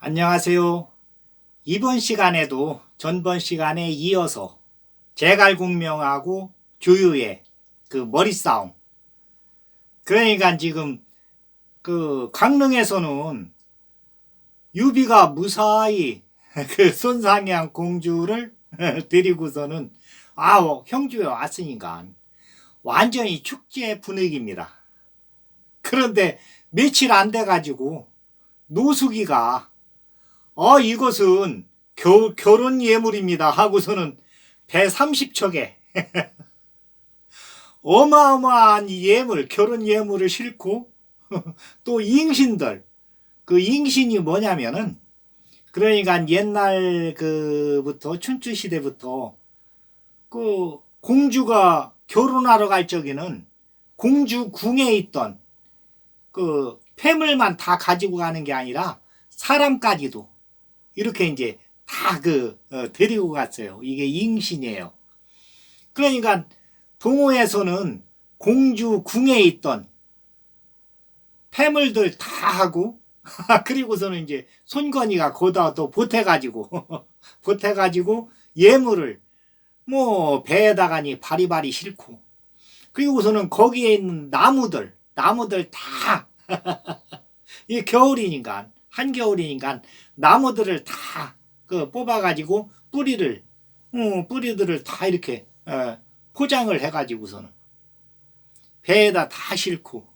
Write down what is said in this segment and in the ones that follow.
안녕하세요. 이번 시간에도 전번 시간에 이어서 제갈공명하고 조유의 그 머리싸움. 그러니까 지금 그 강릉에서는 유비가 무사히 그 손상향 공주를 데리고서는 형주에 왔으니까 완전히 축제 분위기입니다. 그런데 며칠 안 돼가지고 노숙이가 이것은 결혼 예물입니다 하고서는 배 30척에 어마어마한 예물, 결혼 예물을 싣고 또 잉신들, 그 잉신이 뭐냐면은 그러니까 옛날 그부터 춘추 시대부터 그 공주가 결혼하러 갈 적에는 공주 궁에 있던 그 폐물만 다 가지고 가는 게 아니라 사람까지도 이렇게 이제 다 데리고 갔어요. 이게 잉신이에요. 그러니까 동호에서는 공주 궁에 있던 폐물들 다 하고 그리고서는 이제 손건이가 거기다 또 보태가지고 예물을 뭐 배에다가니 바리바리 싣고 그리고서는 거기에 있는 나무들 다 이 겨울이니까 한겨울이니까 나무들을 다 뽑아가지고 뿌리들을 다 이렇게 포장을 해가지고서는 배에다 다 싣고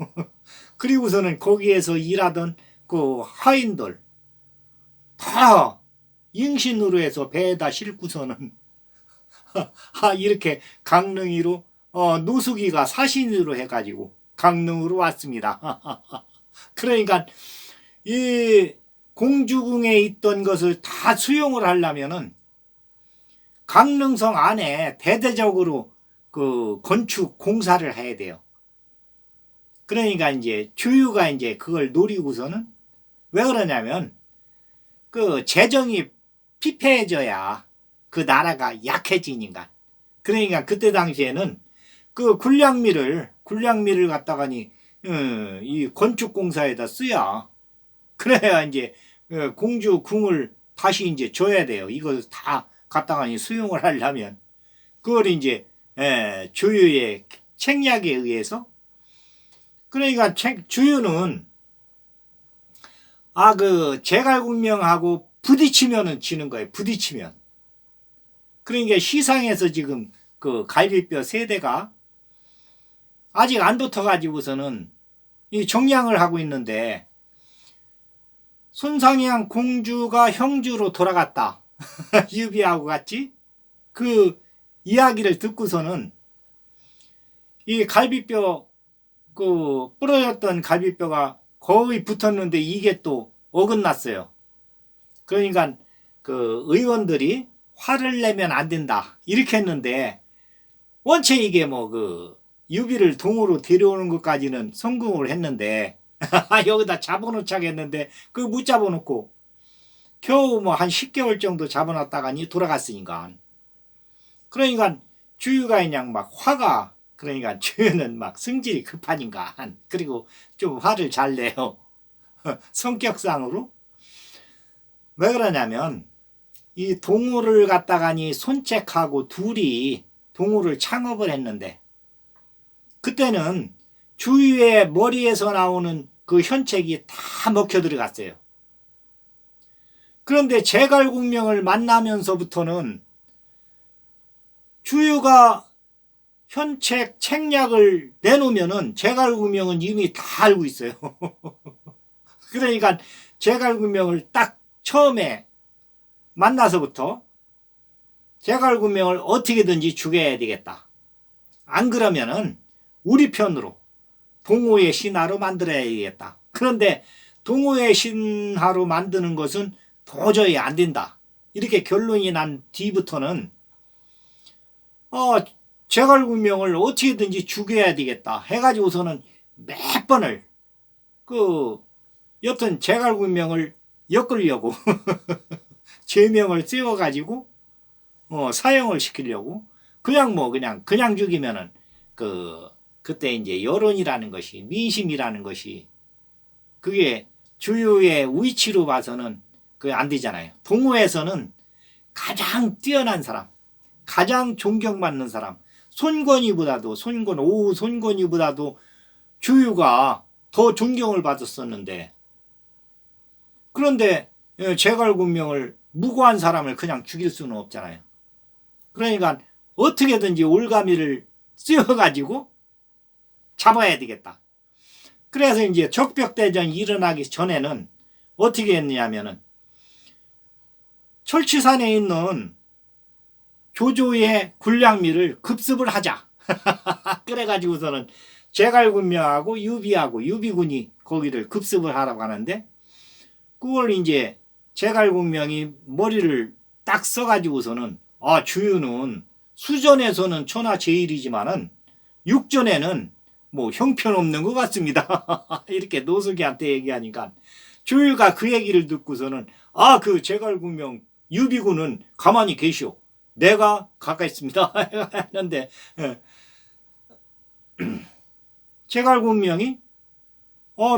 그리고서는 거기에서 일하던 그 하인들 다 잉신으로 해서 배에다 싣고서는 이렇게 강릉이로 노숙이가 사신으로 해가지고 강릉으로 왔습니다. 그러니까 이 공주궁에 있던 것을 다 수용을 하려면은 강릉성 안에 대대적으로 그 건축 공사를 해야 돼요. 그러니까 이제 주유가 이제 그걸 노리고서는 왜 그러냐면 그 재정이 피폐해져야 그 나라가 약해지니까. 그러니까 그때 당시에는 그 군량미를 갖다가니 이 건축 공사에다 쓰야. 그래야 이제 공주 궁을 다시 이제 줘야 돼요. 이걸 다 갖다가니 수용을 하려면 그걸 이제 주유의 책략에 의해서 그러니까 주유는 제갈공명하고 부딪히면은 지는 거예요. 부딪히면. 그러니까 시상에서 지금 그 갈비뼈 세대가 아직 안 붙어가지고서는 이 정량을 하고 있는데 손상향 공주가 형주로 돌아갔다. 유비하고 같이 그 이야기를 듣고서는 이 갈비뼈 부러졌던 갈비뼈가 거의 붙었는데 이게 또 어긋났어요. 그러니까 그 의원들이 화를 내면 안 된다 이렇게 했는데 원체 이게 유비를 동으로 데려오는 것까지는 성공을 했는데 여기다 잡아놓자고 했는데 못 잡아놓고 겨우 한 10개월 정도 잡아놨다가니 돌아갔으니까 그러니까 주유가 그냥 화가 그러니까 주유는 성질이 급하니까 그리고 좀 화를 잘 내요. 성격상으로 왜 그러냐면 이 동호를 갖다가니 손책하고 둘이 동호를 창업을 했는데 그때는 주유의 머리에서 나오는 그 현책이 다 먹혀 들어갔어요. 그런데 제갈공명을 만나면서부터는 주유가 현책 책략을 내놓으면은 제갈공명은 이미 다 알고 있어요. 그러니까 제갈공명을 딱 처음에 만나서부터 제갈공명을 어떻게든지 죽여야 되겠다. 안 그러면은 우리 편으로 동호의 신하로 만들어야 되겠다. 그런데 동호의 신하로 만드는 것은 도저히 안 된다. 이렇게 결론이 난 뒤부터는 제갈공명을 어떻게든지 죽여야 되겠다 해가지고서는 몇 번을 여튼 제갈공명을 엮으려고 죄명을 씌워가지고 사형을 시키려고 그냥 죽이면은 그때 이제 여론이라는 것이 민심이라는 것이 그게 주유의 위치로 봐서는 그게 안 되잖아요. 동호회에서는 가장 뛰어난 사람, 가장 존경받는 사람, 오후 손권위보다도 주유가 더 존경을 받았었는데, 그런데 제갈군명을 무고한 사람을 그냥 죽일 수는 없잖아요. 그러니까 어떻게든지 올가미를 쓰여가지고 잡아야 되겠다. 그래서 이제 적벽대전이 일어나기 전에는 어떻게 했냐면은 철치산에 있는 조조의 군량미를 급습을 하자. 그래가지고서는 제갈군명하고 유비군이 거기를 급습을 하라고 하는데, 그걸 이제 제갈군명이 머리를 딱 써가지고서는 주유는 수전에서는 천하제일이지만은 육전에는 뭐 형편없는 것 같습니다. 이렇게 노숙이한테 얘기하니까 주유가 그 얘기를 듣고서는 그 제갈군명 유비군은 가만히 계시오. 내가 가까있습니다. 했는데 제갈군명이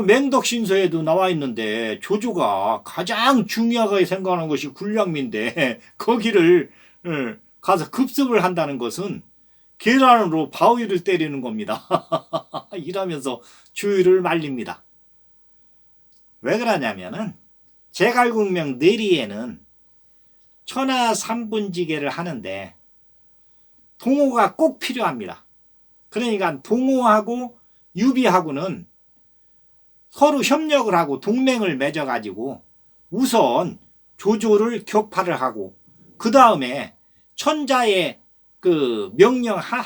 맹덕신서에도 나와 있는데 조조가 가장 중요하게 생각하는 것이 군량미인데 거기를 가서 급습을 한다는 것은 계란으로 바위를 때리는 겁니다. 이러면서 주유를 말립니다. 왜 그러냐면은 제갈군명 내리에는 천하 삼분지계를 하는데 동호가 꼭 필요합니다. 그러니까 동호하고 유비하고는 서로 협력을 하고 동맹을 맺어가지고 우선 조조를 격파를 하고 그 다음에 천자의 그 명령사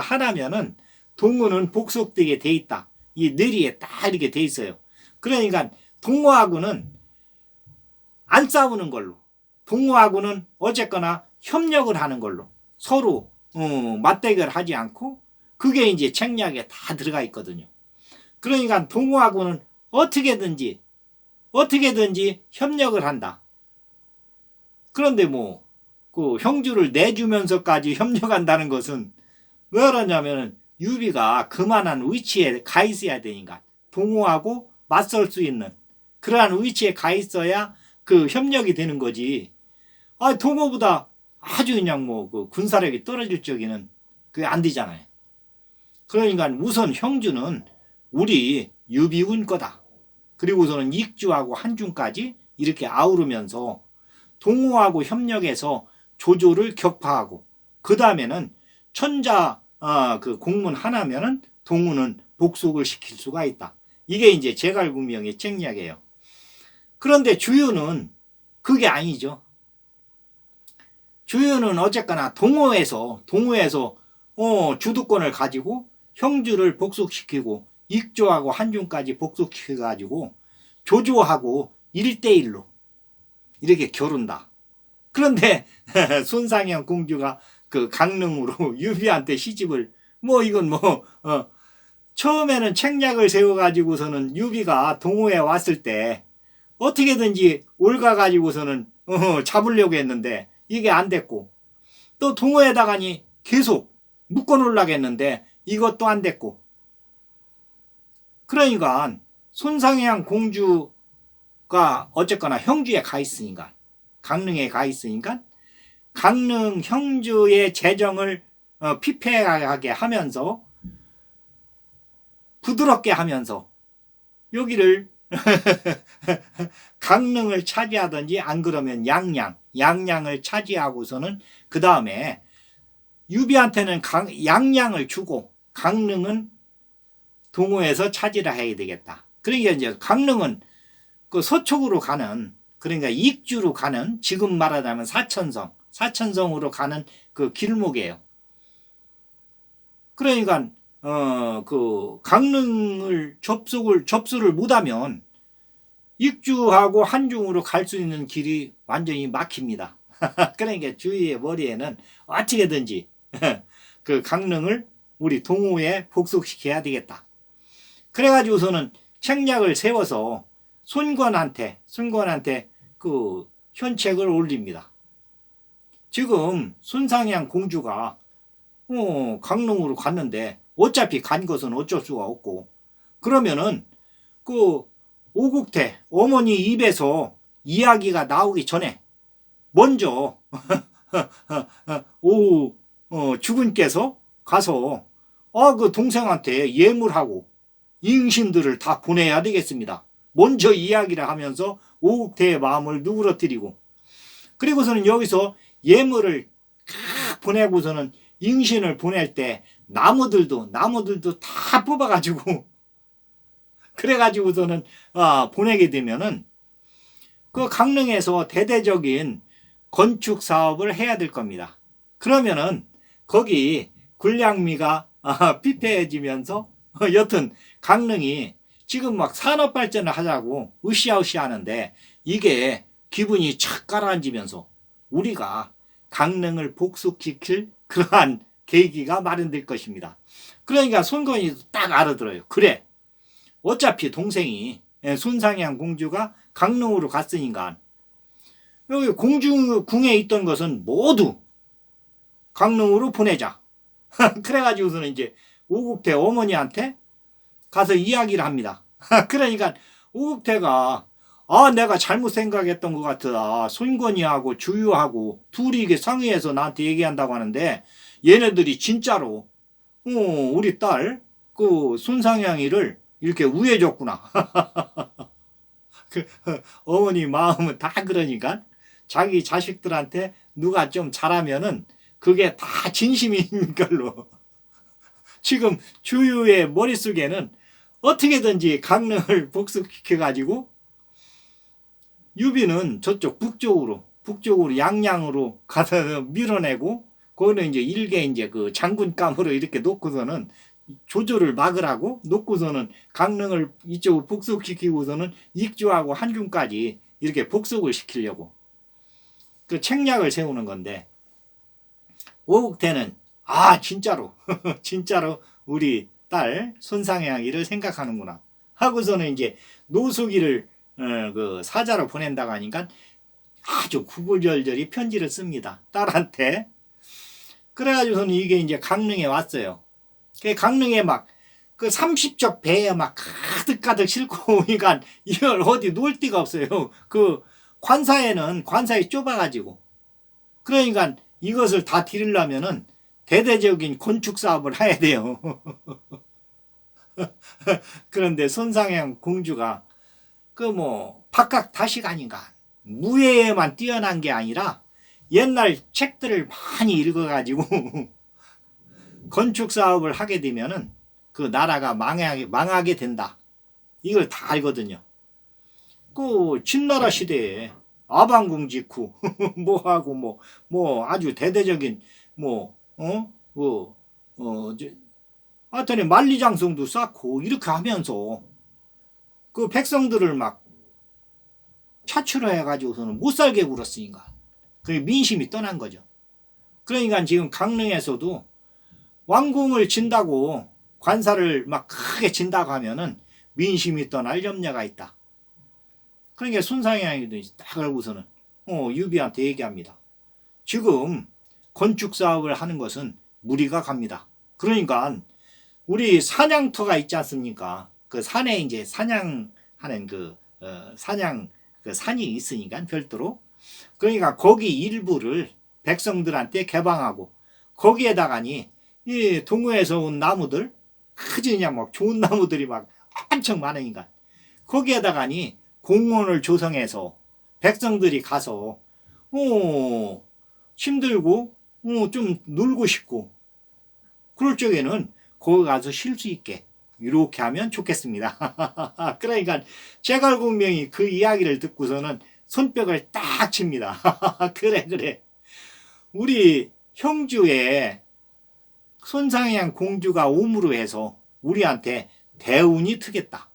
하나면은 동호는 복속되게 돼 있다. 이 내리에 딱 이렇게 돼 있어요. 그러니까 동호하고는 안 싸우는 걸로, 동호하고는 어쨌거나 협력을 하는 걸로 서로 맞대결 하지 않고, 그게 이제 책략에 다 들어가 있거든요. 그러니까 동호하고는 어떻게든지 협력을 한다. 그런데 뭐 그 형주를 내주면서까지 협력한다는 것은 왜 그러냐면 유비가 그만한 위치에 가 있어야 되니까, 동호하고 맞설 수 있는 그러한 위치에 가 있어야 그 협력이 되는 거지. 동호보다 아주 그냥 뭐 그 군사력이 떨어질 적에는 그게 안 되잖아요. 그러니까 우선 형주는 우리 유비군 거다. 그리고서는 익주하고 한중까지 이렇게 아우르면서 동호하고 협력해서 조조를 격파하고, 그 다음에는 천자 그 공문 하나면은 동호는 복속을 시킬 수가 있다. 이게 이제 제갈군명의 책략이에요. 그런데 주유는 그게 아니죠. 주유는 어쨌거나 동호에서 주도권을 가지고 형주를 복속시키고 익조하고 한중까지 복속시켜가지고 조조하고 1대1로 이렇게 겨룬다. 그런데 손상현 공주가 그 강릉으로 유비한테 시집을 처음에는 책략을 세워가지고서는 유비가 동호에 왔을 때 어떻게든지 올가가지고서는 잡으려고 했는데 이게 안 됐고, 또 동호에다가니 계속 묶어놓으려고 했는데 이것도 안 됐고, 그러니까 손상현 공주가 어쨌거나 형주에 가 있으니까, 강릉에 가 있으니까 강릉 형주의 재정을 피폐하게 하면서 부드럽게 하면서 여기를 강릉을 차지하든지 안 그러면 양양을 차지하고서는 그 다음에 유비한테는 양양을 주고 강릉은 동호에서 차지를 해야 되겠다. 그러니까 이제 강릉은 그 서쪽으로 가는, 그러니까 익주로 가는, 지금 말하자면 사천성으로 가는 그 길목이에요. 그러니까 그 강릉을 접수를 못하면 익주하고 한중으로 갈 수 있는 길이 완전히 막힙니다. 그러니까 주위의 머리에는 어떻게든지 그 강릉을 우리 동호에 복속시켜야 되겠다. 그래가지고서는 책략을 세워서 손권한테 그 현책을 올립니다. 지금 손상현 공주가 강릉으로 갔는데 어차피 간 것은 어쩔 수가 없고, 그러면은 그 오국태 어머니 입에서 이야기가 나오기 전에 먼저 오 주군께서 가서 그 동생한테 예물하고 이응신들을 다 보내야 되겠습니다. 먼저 이야기를 하면서 오국태의 마음을 누그러뜨리고, 그리고서는 여기서 예물을 보내고서는 잉신을 보낼 때 나무들도 다 뽑아가지고 그래가지고서는 보내게 되면은 그 강릉에서 대대적인 건축 사업을 해야 될 겁니다. 그러면은 거기 군량미가 피폐해지면서 여튼 강릉이 지금 막 산업 발전을 하자고 으쌰으쌰 하는데 이게 기분이 착 가라앉으면서 우리가 강릉을 복속시킬 그러한 계기가 마련될 것입니다. 그러니까 손건이도 딱 알아들어요. 그래, 어차피 동생이 손상향 공주가 강릉으로 갔으니까 여기 공주궁에 있던 것은 모두 강릉으로 보내자. 그래가지고서는 이제 오국태 어머니한테 가서 이야기를 합니다. 그러니까 오국태가 내가 잘못 생각했던 것 같아. 손건이하고 주유하고 둘이 이게 상의해서 나한테 얘기한다고 하는데 얘네들이 진짜로 우리 딸 그 손상향이를 이렇게 우애줬구나. 그 어머니 마음은 다 그러니까 자기 자식들한테 누가 좀 잘하면은 그게 다 진심인 걸로 지금 주유의 머릿속에는 어떻게든지 강릉을 복속시켜가지고 유비는 저쪽 북쪽으로 양양으로 가서 밀어내고 거기는 이제 일개 이제 그 장군감으로 이렇게 놓고서는 조조를 막으라고 놓고서는 강릉을 이쪽으로 복속시키고서는 익주하고 한중까지 이렇게 복속을 시키려고 그 책략을 세우는 건데 오국태는 진짜로 진짜로 우리 딸 손상향이를 생각하는구나 하고서는 이제 노숙이를 그 사자로 보낸다고 하니까 아주 구구절절히 편지를 씁니다. 딸한테. 그래가지고서는 이게 이제 강릉에 왔어요. 강릉에 막 그 30척 배에 막 가득 싣고 오니까 이걸 어디 놓을 데가 없어요. 그 관사에 좁아가지고. 그러니까 이것을 다 드리려면은 대대적인 건축 사업을 해야 돼요. 그런데 손상향 공주가 박학다식 아닌가. 무예에만 뛰어난 게 아니라 옛날 책들을 많이 읽어가지고 건축 사업을 하게 되면은 그 나라가 망하게 된다. 이걸 다 알거든요. 그 진나라 시대에 아방궁 짓고 뭐하고 아주 대대적인 하여튼 만리장성도 쌓고 이렇게 하면서 그 백성들을 막 차출을 해가지고서는 못 살게 굴었으니까 그게 민심이 떠난 거죠. 그러니까 지금 강릉에서도 왕궁을 진다고 관사를 막 크게 진다고 하면은 민심이 떠날 염려가 있다. 그러니까 손상향이도 딱 알고서는 유비한테 얘기합니다. 지금 건축 사업을 하는 것은 무리가 갑니다. 그러니까 우리 사냥터가 있지 않습니까? 그 산에 이제 사냥하는 사냥 그 산이 있으니까 별도로 그러니까 거기 일부를 백성들한테 개방하고 거기에다가니 이 동호에서 온 나무들 아주 그냥 막 좋은 나무들이 막 엄청 많으니까 거기에다가니 공원을 조성해서 백성들이 가서 힘들고 좀 놀고 싶고 그럴 적에는 거기 가서 쉴 수 있게 이렇게 하면 좋겠습니다. 그러니까 제갈공명이 그 이야기를 듣고서는 손뼉을 딱 칩니다. 그래 우리 형주에 손상향 공주가 오므로 해서 우리한테 대운이 트겠다.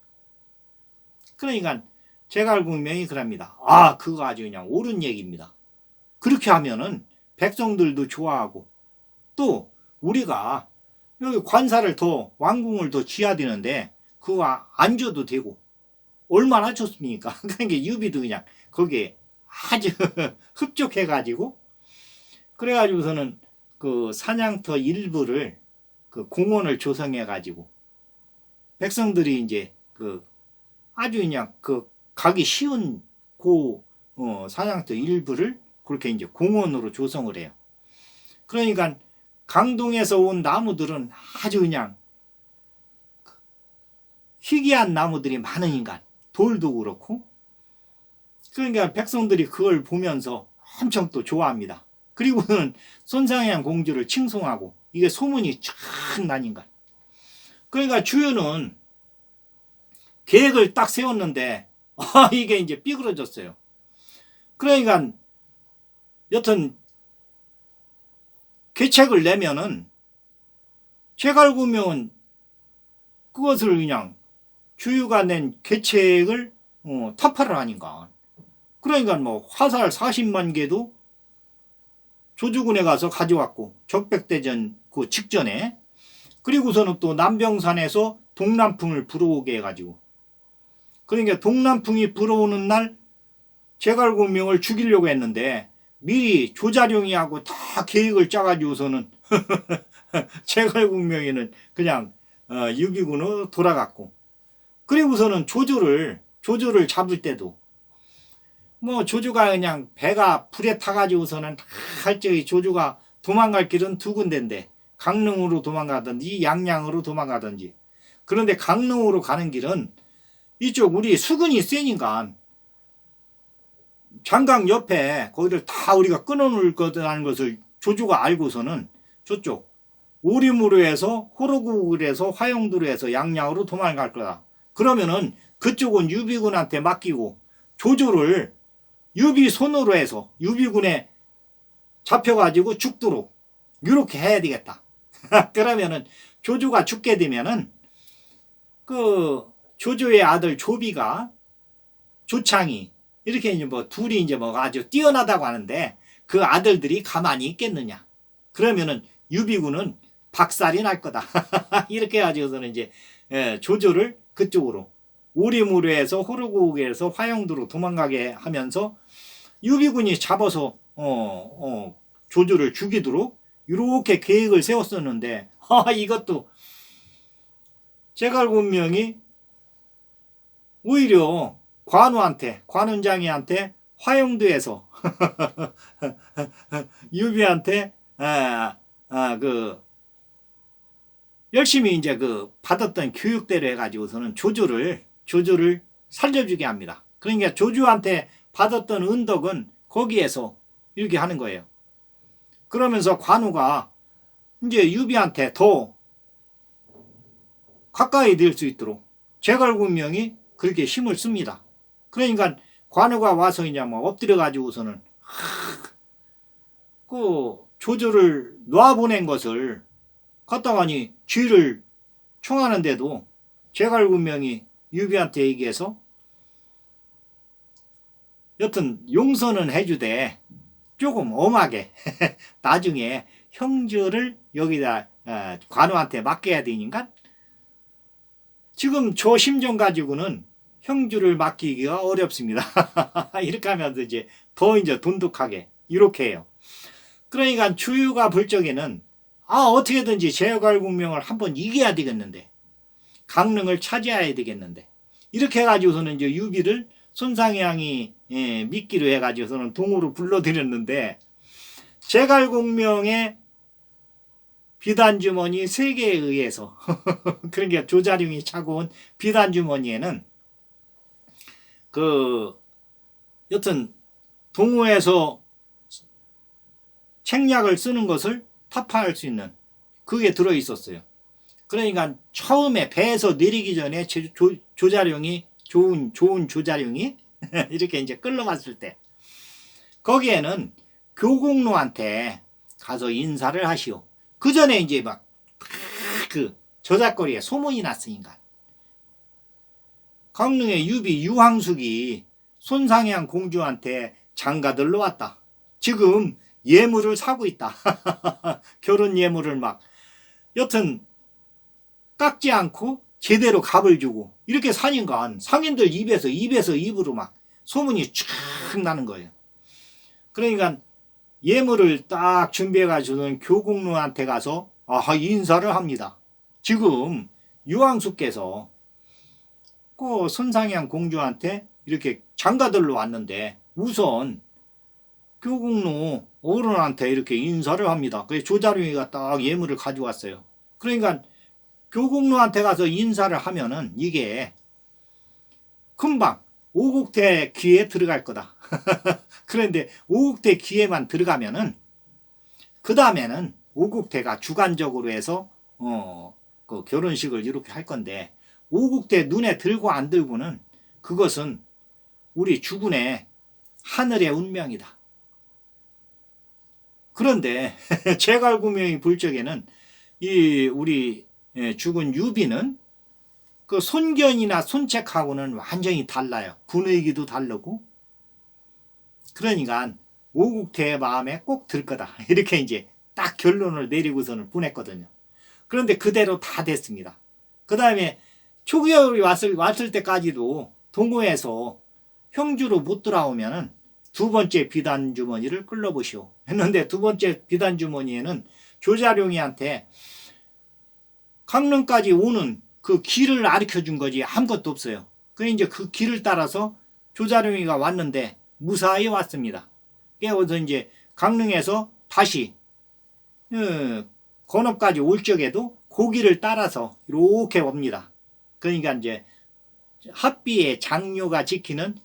그러니까 제갈공명이 그럽니다. 그거 아주 그냥 옳은 얘기입니다. 그렇게 하면은 백성들도 좋아하고 또 우리가 여기 관사를 왕궁을 더 지어야 되는데 그거 안 줘도 되고 얼마나 좋습니까? 그러니까 유비도 그냥 거기에 아주 흡족해가지고 그래가지고서는 그 사냥터 일부를 그 공원을 조성해가지고 백성들이 이제 그 아주 그냥 그 가기 쉬운 사냥터 일부를 그렇게 이제 공원으로 조성을 해요. 그러니까 강동에서 온 나무들은 아주 그냥 희귀한 나무들이 많으니까 돌도 그렇고, 그러니까 백성들이 그걸 보면서 엄청 또 좋아합니다. 그리고는 손상향 공주를 칭송하고 이게 소문이 쫙 나니까. 그러니까 주유는 계획을 딱 세웠는데 이게 이제 삐그러졌어요. 그러니까 여튼 계책을 내면은 제갈구명은 그것을 그냥 주유가 낸 계책을 타파를 하니까. 그러니까 뭐 화살 40만 개도 조주군에 가서 가져왔고, 적백대전 그 직전에. 그리고서는 또 남병산에서 동남풍을 불어오게 해가지고, 그러니까 동남풍이 불어오는 날 제갈공명을 죽이려고 했는데 미리 조자룡이하고 다 계획을 짜가지고서는 제갈공명이는 그냥 유비군으로 돌아갔고, 그리고서는 조조를 잡을 때도 뭐 조조가 그냥 배가 불에 타가지고서는 할적이 조조가 도망갈 길은 두 군데인데 강릉으로 도망가든지 양양으로 도망가든지. 그런데 강릉으로 가는 길은 이쪽 우리 수군이 세니까 장강 옆에 거기를 다 우리가 끊어놓을 거라는 것을 조조가 알고서는 저쪽 오림으로 해서 호로국을 해서 화영도로 해서 양양으로 도망갈 거다. 그러면은 그쪽은 유비군한테 맡기고 조조를 유비 손으로 해서 유비군에 잡혀가지고 죽도록 이렇게 해야 되겠다. 그러면은 조조가 죽게 되면은 그 조조의 아들 조비가 조창이 이렇게 이제 뭐 둘이 이제 뭐 아주 뛰어나다고 하는데 그 아들들이 가만히 있겠느냐. 그러면은 유비군은 박살이 날 거다. 이렇게 해가지고서는 이제 조조를 그쪽으로 오리무로 해서 호르국에서 화영도로 도망가게 하면서 유비군이 잡아서 조조를 죽이도록 이렇게 계획을 세웠었는데 이것도 제갈공명이 오히려 관운장이한테 화영도에서 유비한테 열심히 이제 받았던 교육대로 해가지고서는 조조를 살려주게 합니다. 그러니까 조조한테 받았던 은덕은 거기에서 이렇게 하는 거예요. 그러면서 관우가 이제 유비한테 더 가까이 될 수 있도록 제갈공명이 그렇게 힘을 씁니다. 그러니까 관우가 와서 이제 뭐 엎드려 가지고서는 그 조조를 놔보낸 것을 갖다가니 쥐를 총하는데도 제갈공명이 유비한테 얘기해서 여튼 용서는 해주되 조금 엄하게 나중에 형주를 여기다 관우한테 맡겨야 되니까 지금 저 심정 가지고는 형주를 맡기기가 어렵습니다. 이렇게 하면서 이제 더 이제 돈독하게 이렇게 해요. 그러니까 주유가 볼 적에는 어떻게든지 제갈공명을 한번 이겨야 되겠는데, 강릉을 차지해야 되겠는데, 이렇게 해가지고서는 이제 유비를 손상향이 믿기로 해가지고서는 동으로 불러들였는데, 제갈공명의 비단주머니 3개에 의해서 그러니까 조자룡이 차고 온 비단주머니에는 여튼 동호에서 책략을 쓰는 것을 타파할 수 있는 그게 들어있었어요. 그러니까 처음에 배에서 내리기 전에 조자룡이 좋은 조자룡이 이렇게 이제 끌러갔을 때 거기에는 교공로한테 가서 인사를 하시오. 그 전에 이제 막 저작거리에 소문이 났으니까 강릉의 유비 유황숙이 손상향 공주한테 장가들러 왔다. 지금 예물을 사고 있다. 결혼 예물을 막 여튼 깎지 않고 제대로 값을 주고 이렇게 사니까 상인들 입에서 입으로 막 소문이 쫙 나는 거예요. 그러니까 예물을 딱 준비해가지고는 교공로한테 가서 인사를 합니다. 지금 유황숙께서 그 손상향 공주한테 이렇게 장가들러 왔는데 우선 교국로 어른한테 이렇게 인사를 합니다. 그래서 조자룡이가 딱 예물을 가져왔어요. 그러니까 교국로한테 가서 인사를 하면은 이게 금방 오국대 귀에 들어갈 거다. 그런데 오국대 귀에만 들어가면은 그 다음에는 오국대가 주관적으로 해서 그 결혼식을 이렇게 할 건데, 오국대 눈에 들고 안 들고는 그것은 우리 주군의 하늘의 운명이다. 그런데 제갈구명이 볼 적에는 이 우리 주군 유비는 그 손견이나 손책하고는 완전히 달라요. 분위기도 다르고. 그러니까 오국태의 마음에 꼭 들 거다. 이렇게 이제 딱 결론을 내리고서는 보냈거든요. 그런데 그대로 다 됐습니다. 그 다음에 초기열이 왔을 때까지도 동호에서 형주로 못 돌아오면은 두 번째 비단 주머니를 끌러보시오 했는데, 두 번째 비단 주머니에는 조자룡이한테 강릉까지 오는 그 길을 가르쳐 준 거지 아무것도 없어요. 그 이제 그 길을 따라서 조자룡이가 왔는데 무사히 왔습니다. 그래서 이제 강릉에서 다시 건업까지 올 적에도 고기를 따라서 이렇게 옵니다. 그러니까 이제 합비의 장료가 지키는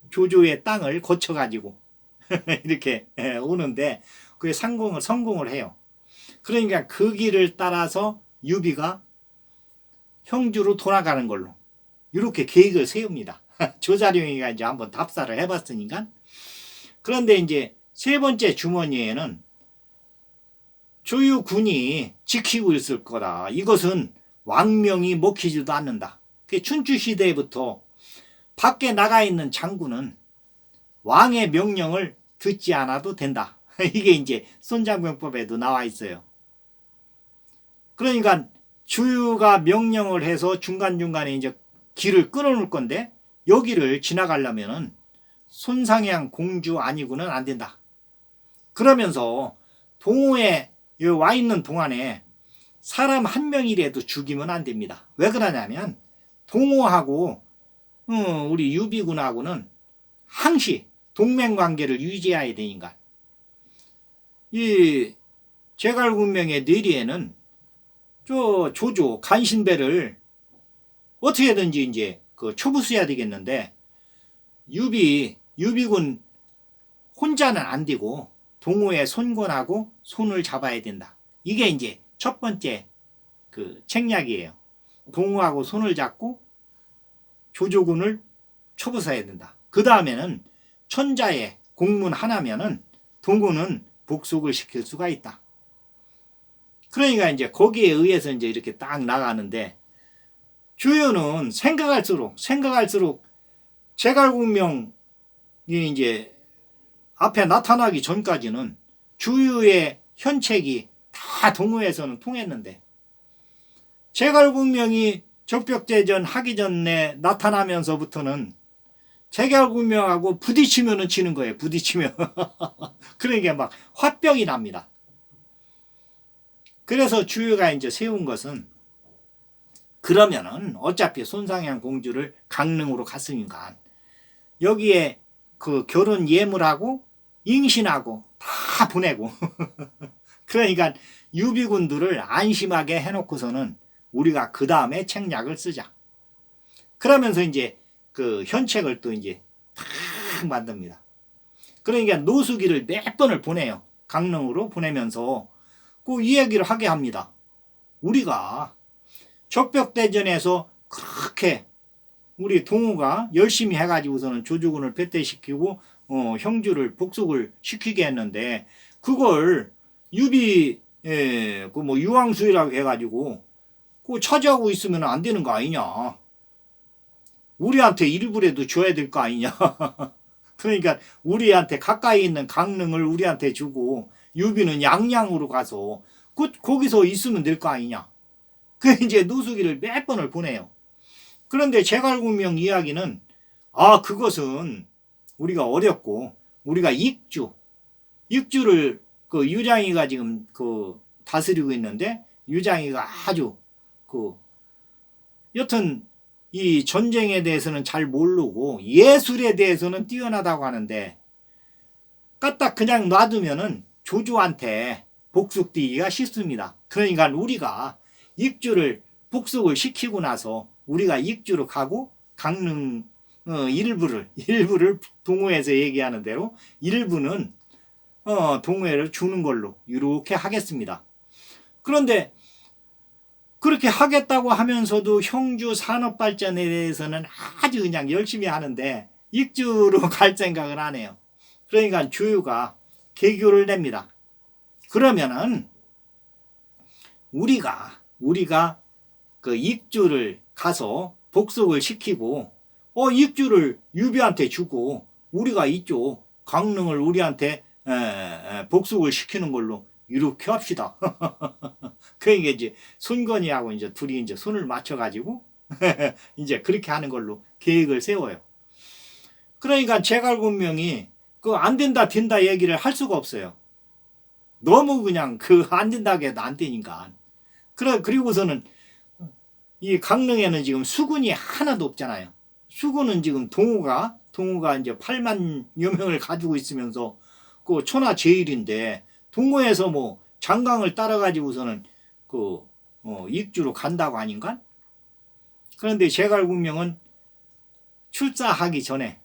조조의 땅을 거쳐가지고 이렇게 오는데 그게 성공을 해요. 그러니까 그 길을 따라서 유비가 형주로 돌아가는 걸로 이렇게 계획을 세웁니다. 조자룡이가 이제 한번 답사를 해봤으니까. 그런데 이제 세 번째 주머니에는 조유군이 지키고 있을 거다. 이것은 왕명이 먹히지도 않는다. 춘추 시대부터 밖에 나가 있는 장군은 왕의 명령을 듣지 않아도 된다. 이게 이제 손장병법에도 나와 있어요. 그러니까 주유가 명령을 해서 중간중간에 이제 길을 끊어놓을 건데, 여기를 지나가려면은 손상향 공주 아니고는 안 된다. 그러면서 동호에 와 있는 동안에 사람 한 명이라도 죽이면 안 됩니다. 왜 그러냐면 동호하고 우리 유비군하고는 항시 동맹관계를 유지해야 되니까. 이 제갈군명의 뇌리에는 저 조조 간신배를 어떻게든지 이제 그 초부수해야 되겠는데, 유비군 혼자는 안 되고 동호의 손권하고 손을 잡아야 된다. 이게 이제 첫 번째 그 책략이에요. 동호하고 손을 잡고 조조군을 초부수해야 된다. 그 다음에는 천자의 공문 하나면은 동호는 복속을 시킬 수가 있다. 그러니까 이제 거기에 의해서 이제 이렇게 딱 나가는데, 주유는 생각할수록 제갈공명이 이제 앞에 나타나기 전까지는 주유의 현책이 다 동호에서는 통했는데, 제갈공명이 적벽대전 하기 전에 나타나면서부터는 제갈공명하고 부딪히면은 지는 거예요. 부딪히면. 그러니까 막 화병이 납니다. 그래서 주유가 이제 세운 것은, 그러면은 어차피 손상향 공주를 강릉으로 갔으니까 여기에 그 결혼 예물하고 잉신하고 다 보내고 그러니까 유비군들을 안심하게 해놓고서는 우리가 그 다음에 책략을 쓰자. 그러면서 이제 그 현책을 또 이제 탁 만듭니다. 그러니까 노수기를 몇 번을 보내요. 강릉으로 보내면서 그 이야기를 하게 합니다. 우리가 적벽대전에서 그렇게 우리 동우가 열심히 해가지고서는 조조군을 패퇴시키고 형주를 복속을 시키게 했는데, 그걸 유비 그 뭐 유황수이라고 해가지고 그 차지하고 있으면 안 되는 거 아니냐. 우리한테 일부라도 줘야 될 거 아니냐. 그러니까 우리한테 가까이 있는 강릉을 우리한테 주고 유비는 양양으로 가서 거기서 있으면 될 거 아니냐. 그 이제 노수기를 몇 번을 보내요. 그런데 제갈공명 이야기는 그것은 우리가 어렵고 우리가 익주를 그 유장이가 지금 그 다스리고 있는데, 유장이가 아주 그 여튼 이 전쟁에 대해서는 잘 모르고 예술에 대해서는 뛰어나다고 하는데 까딱 그냥 놔두면은 조조한테 복속되기가 쉽습니다. 그러니까 우리가 익주를 복속을 시키고 나서 우리가 익주로 가고 강릉 일부를 동호회에서 얘기하는 대로 일부는 동호회를 주는 걸로 이렇게 하겠습니다. 그런데 그렇게 하겠다고 하면서도 형주 산업발전에 대해서는 아주 그냥 열심히 하는데 익주로 갈 생각을 안 해요. 그러니까 주유가 개교를 냅니다. 그러면은 우리가 그 익주를 가서 복속을 시키고 익주를 유비한테 주고 우리가 이쪽 강릉을 우리한테 복속을 시키는 걸로 이렇게 합시다. 그러니까 이제 손건이하고 이제 둘이 이제 손을 맞춰가지고 이제 그렇게 하는 걸로 계획을 세워요. 그러니까 제갈군명이 그 안 된다 된다 얘기를 할 수가 없어요. 너무 그냥 그 안 된다고 해도 안 되니까. 그리고서는 이 강릉에는 지금 수군이 하나도 없잖아요. 수군은 지금 동호가 이제 8만여 명을 가지고 있으면서 그 천하 제일인데 동호에서 뭐 장강을 따라 가지고서는 그 익주로 간다고 아닌가? 그런데 제갈군명은 출사하기 전에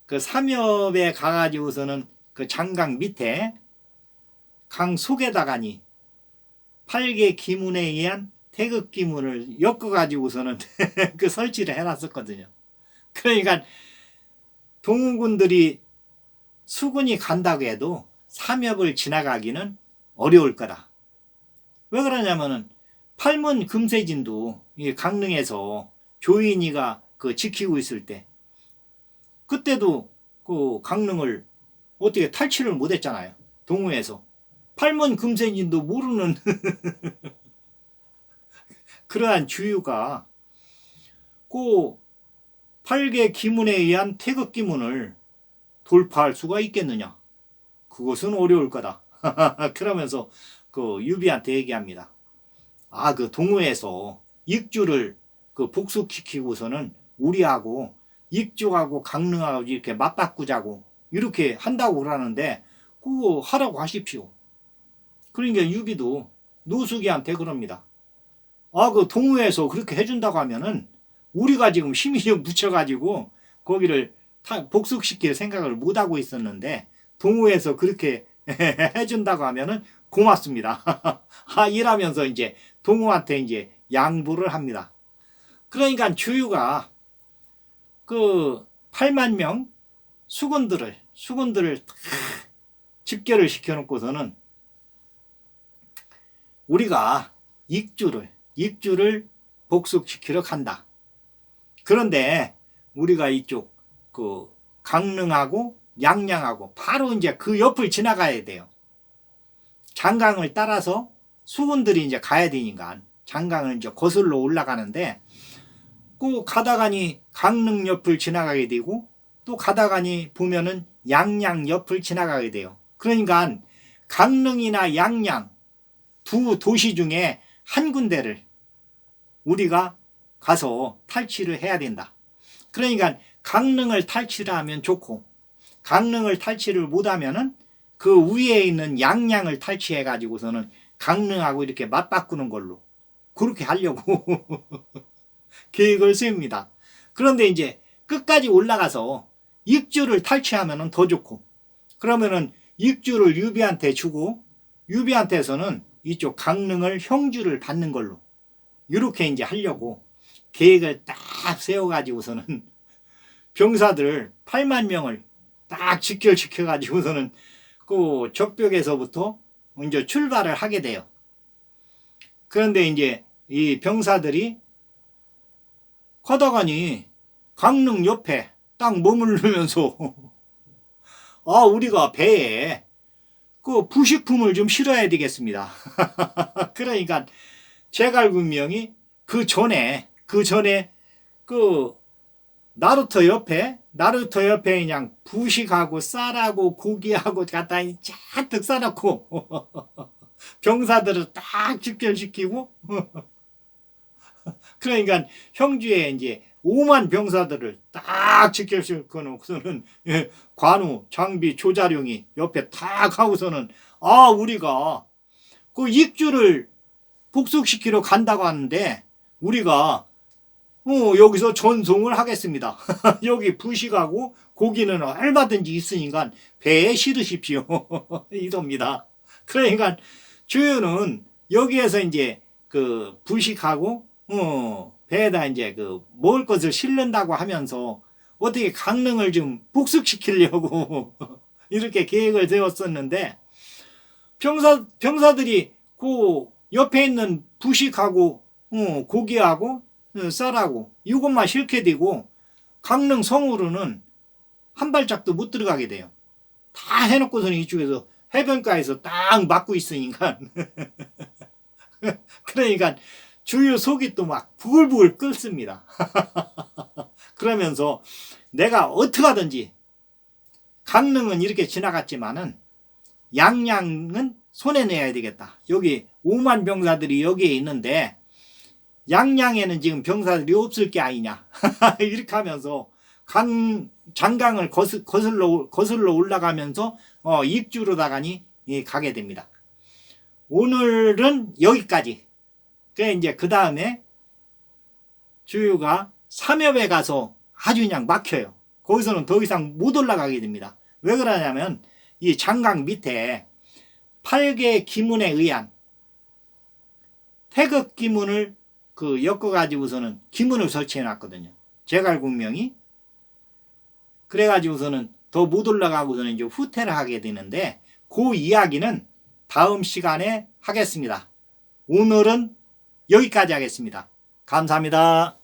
그 삼엽에 가가지고서는 그 장강 밑에 강 속에다가니 8개 기문에 의한 태극 기문을 엮어가지고서는 그 설치를 해놨었거든요. 그러니까 동훈군들이 수군이 간다고 해도 삼엽을 지나가기는 어려울 거다. 왜 그러냐면은 팔문 금세진도 강릉에서 조인이가 그 지키고 있을 때 그때도 그 강릉을 어떻게 탈취를 못했잖아요. 동호에서 팔문 금세진도 모르는 그러한 주유가 그 8개 기문에 의한 태극 기문을 돌파할 수가 있겠느냐? 그것은 어려울 거다. 그러면서 그 유비한테 얘기합니다. 그 동호에서 익주를 그 복속시키고서는 우리하고 익주하고 강릉하고 이렇게 맞바꾸자고 이렇게 한다고 그러는데 그거 하라고 하십시오. 그러니까 유비도 노숙이한테 그럽니다. 그 동호회에서 그렇게 해준다고 하면은 우리가 지금 힘이 좀 붙여가지고 거기를 복속시킬 생각을 못하고 있었는데 동호회에서 그렇게 해준다고 하면은 고맙습니다. 이러면서 이제 동호한테 이제 양보를 합니다. 그러니까 주유가 그 8만 명 수군들을 집결을 시켜놓고서는 우리가 익주를 복속시키러 간다. 그런데 우리가 이쪽 그 강릉하고 양양하고 바로 이제 그 옆을 지나가야 돼요. 장강을 따라서 수군들이 이제 가야 되니까 장강을 이제 거슬러 올라가는데 그 가다가니 강릉 옆을 지나가게 되고 또 가다가니 보면은 양양 옆을 지나가게 돼요. 그러니까 강릉이나 양양 두 도시 중에 한 군데를 우리가 가서 탈취를 해야 된다. 그러니까 강릉을 탈취를 하면 좋고 강릉을 탈취를 못하면은 그 위에 있는 양양을 탈취해 가지고서는 강릉하고 이렇게 맞바꾸는 걸로 그렇게 하려고 계획을 세웁니다. 그런데 이제 끝까지 올라가서 익주를 탈취하면은 더 좋고 그러면은 익주를 유비한테 주고 유비한테서는 이쪽 강릉을 형주를 받는 걸로 이렇게 이제 하려고 계획을 딱 세워가지고서는 병사들 8만 명을 딱 직결시켜가지고서는 그 적벽에서부터 이제 출발을 하게 돼요. 그런데 이제 이 병사들이 가다가니 강릉 옆에 딱 머무르면서 우리가 배에 그 부식품을 좀 실어야 되겠습니다. 그러니까 제갈군명이 그 전에 그 나루터 옆에 그냥 부식하고 쌀하고 고기하고 갖다 잔뜩 싸놓고 병사들을 딱 집결시키고 그러니까 형주에 이제 5만 병사들을 딱 지켜놓고 놓고서는 관우, 장비, 조자룡이 옆에 탁 하고서는 우리가 그 익주를 복속시키러 간다고 하는데 우리가 여기서 전송을 하겠습니다. 여기 부식하고 고기는 얼마든지 있으니까 배에 실으십시오. 이겁니다. 그러니까 주유는 여기에서 이제 그 부식하고 배에다 이제 그 먹을 것을 실는다고 하면서 어떻게 강릉을 좀 복속시키려고 이렇게 계획을 세웠었는데 병사들이 그 옆에 있는 부식하고 고기하고 쌀하고 이것만 실게 되고 강릉 성으로는 한 발짝도 못 들어가게 돼요. 다 해놓고서는 이쪽에서 해변가에서 딱 막고 있으니까 그러니까 주유 속이 또 막 부글부글 끓습니다. 그러면서 내가 어떻게 하든지 강릉은 이렇게 지나갔지만은 양양은 손해내야 되겠다. 여기 5만 병사들이 여기에 있는데 양양에는 지금 병사들이 없을 게 아니냐. 이렇게 하면서 장강을 거슬러 올라가면서 익주로다가니 가게 됩니다. 오늘은 여기까지. 이제 그 다음에 주유가 삼엽에 가서 아주 그냥 막혀요. 거기서는 더 이상 못 올라가게 됩니다. 왜 그러냐면 이 장강 밑에 8개 기문에 의한 태극 기문을 엮어가지고서는 기문을 설치해 놨거든요. 제갈공명이. 그래가지고서는 더 못 올라가고서는 이제 후퇴를 하게 되는데 그 이야기는 다음 시간에 하겠습니다. 오늘은 여기까지 하겠습니다. 감사합니다.